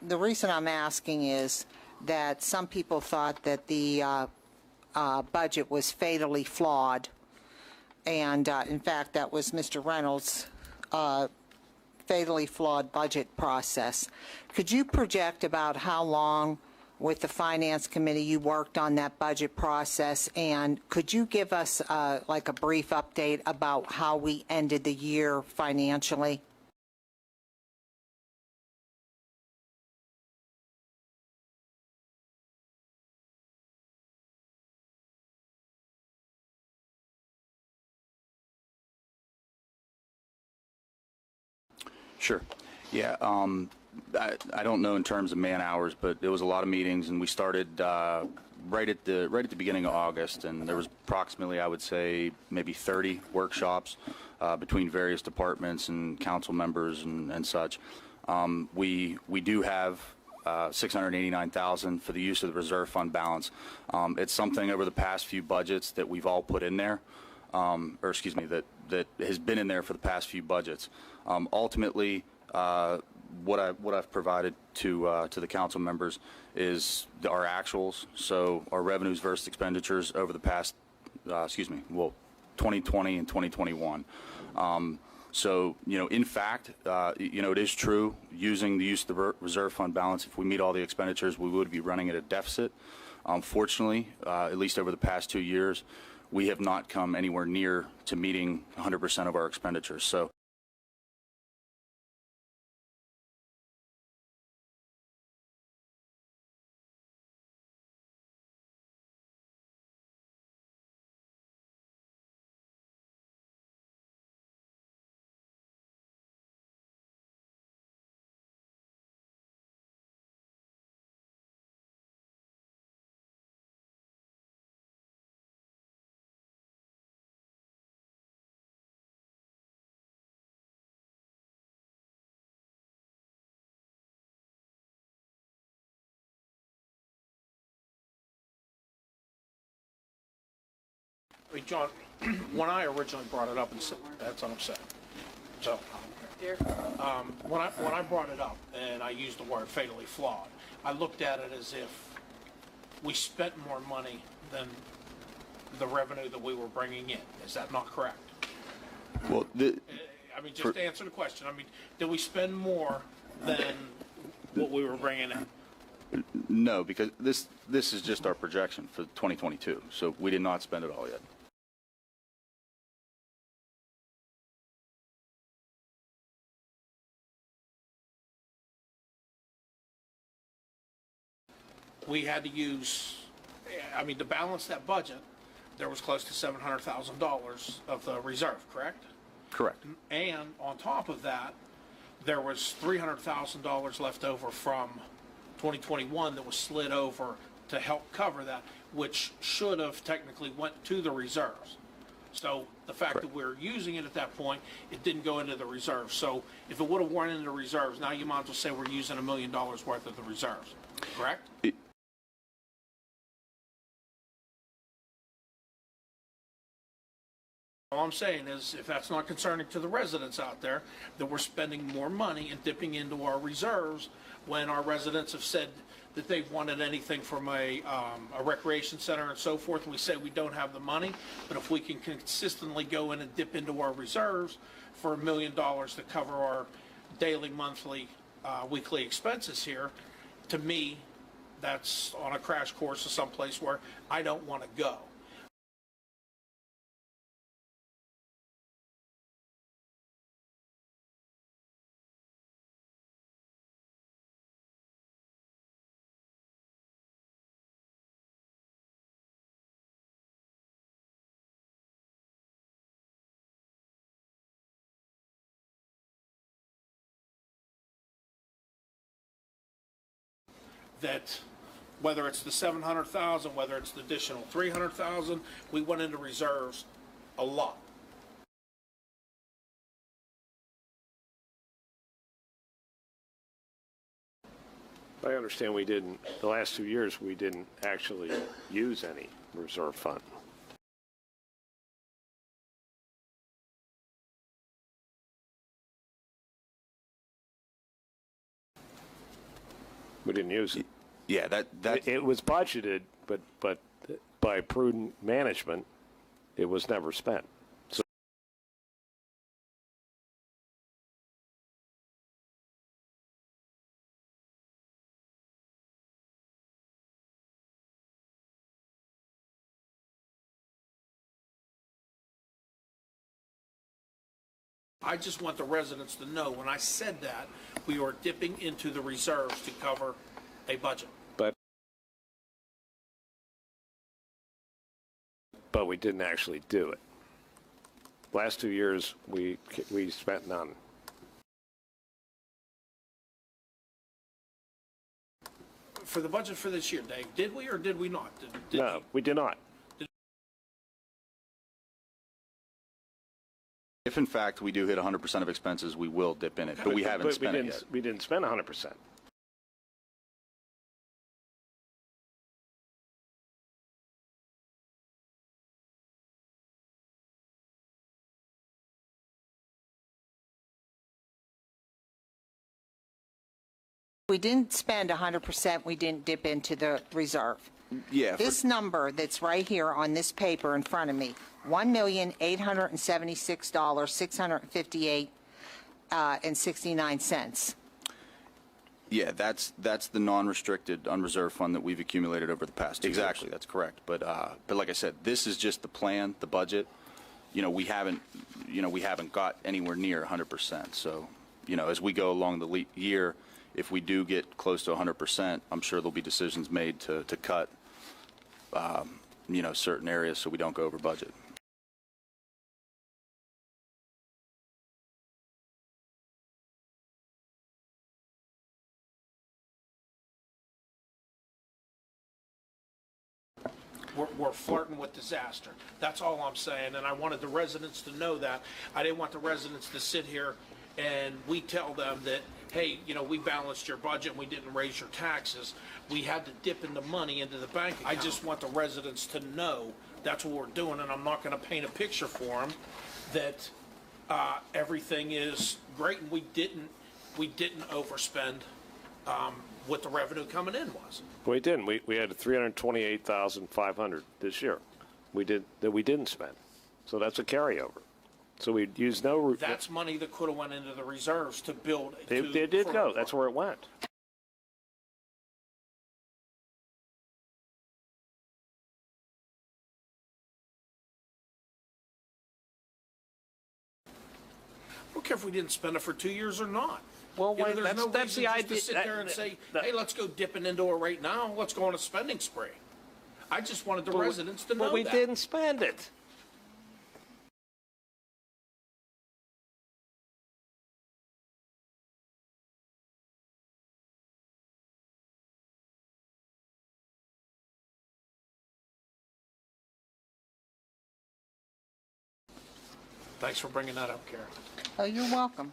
the reason I'm asking is that some people thought that the budget was fatally flawed, and in fact, that was Mr. Reynolds' fatally flawed budget process. Could you project about how long with the Finance Committee you worked on that budget process, and could you give us like a brief update about how we ended the year financially? Sure. Yeah. I don't know in terms of man hours, but it was a lot of meetings, and we started right at the beginning of August, and there was approximately, I would say, maybe 30 workshops between various departments and council members and such. We do have $689,000 for the use of the reserve fund balance. It's something over the past few budgets that we've all put in there, or excuse me, that has been in there for the past few budgets. Ultimately, what I've provided to the council members is our actuals, so our revenues versus expenditures over the past, 2020 and 2021. So, in fact, it is true, using the use of the reserve fund balance, if we meet all the expenditures, we would be running at a deficit. Fortunately, at least over the past 2 years, we have not come anywhere near to meeting 100% of our expenditures. So, Hey, John, when I originally brought it up, and that's what I'm saying. So, when I brought it up and I used the word fatally flawed, I looked at it as if we spent more money than the revenue that we were bringing in. Is that not correct? well, Just to answer the question. Did we spend more than what we were bringing in? no, because this is just our projection for 2022, so we did not spend it all yet. We had to use, to balance that budget, there was close to $700,000 of the reserve, correct? Correct. And on top of that, there was $300,000 left over from 2021 that was slid over to help cover that, which should have technically went to the reserves. So the fact Correct. that we're using it at that point, it didn't go into the reserves. So if it would have went into the reserves, now you might as well say we're using $1 million worth of the reserves, correct? All I'm saying is, if that's not concerning to the residents out there, that we're spending more money and dipping into our reserves when our residents have said that they've wanted anything from a recreation center and so forth, we say we don't have the money, but if we can consistently go in and dip into our reserves for $1 million to cover our daily, monthly, weekly expenses here, to me, that's on a crash course to someplace where I don't want to go. That whether it's the 700,000, whether it's the additional 300,000, we went into reserves a lot. I understand we didn't, the last 2 years, we didn't actually use any reserve fund. We didn't use it. Yeah, that It was budgeted, but by prudent management, it was never spent. So I just want the residents to know, when I said that, we are dipping into the reserves to cover a budget. but we didn't actually do it. Last 2 years, we spent none. For the budget for this year, Dave, did we or did we not? Did No, we did not. if in fact we do hit 100% of expenses, we will dip in it, but we haven't spent it yet. We didn't spend 100%. We didn't spend 100%, we didn't dip into the reserve. Yeah, for- This number that's right here on this paper in front of me, $1,876,658 and 69 cents. yeah, that's the non-restricted unreserved fund that we've accumulated over the past 2 years. Exactly, that's correct. But like I said, this is just the plan, the budget. We haven't got anywhere near 100%. So, as we go along the year, if we do get close to 100%, I'm sure there'll be decisions made to cut, certain areas so we don't go over budget. We're flirting with disaster. That's all I'm saying, and I wanted the residents to know that. I didn't want the residents to sit here and we tell them that, hey, we balanced your budget and we didn't raise your taxes. We had to dip in the money into the bank account. I just want the residents to know that's what we're doing, and I'm not going to paint a picture for them that everything is great and we didn't overspend what the revenue coming in was. We didn't. We had 328,500 this year. We didn't spend. So that's a carryover. So we used no. That's money that could have went into the reserves to build. It did go. That's where it went. I don't care if we didn't spend it for 2 years or not. Well, There's that's no the reason just idea. to sit there and say, hey, let's go dipping into it right now. Let's go on a spending spree. I just wanted the residents to know But we that. didn't spend it. Thanks for bringing that up, Karen. Oh, you're welcome.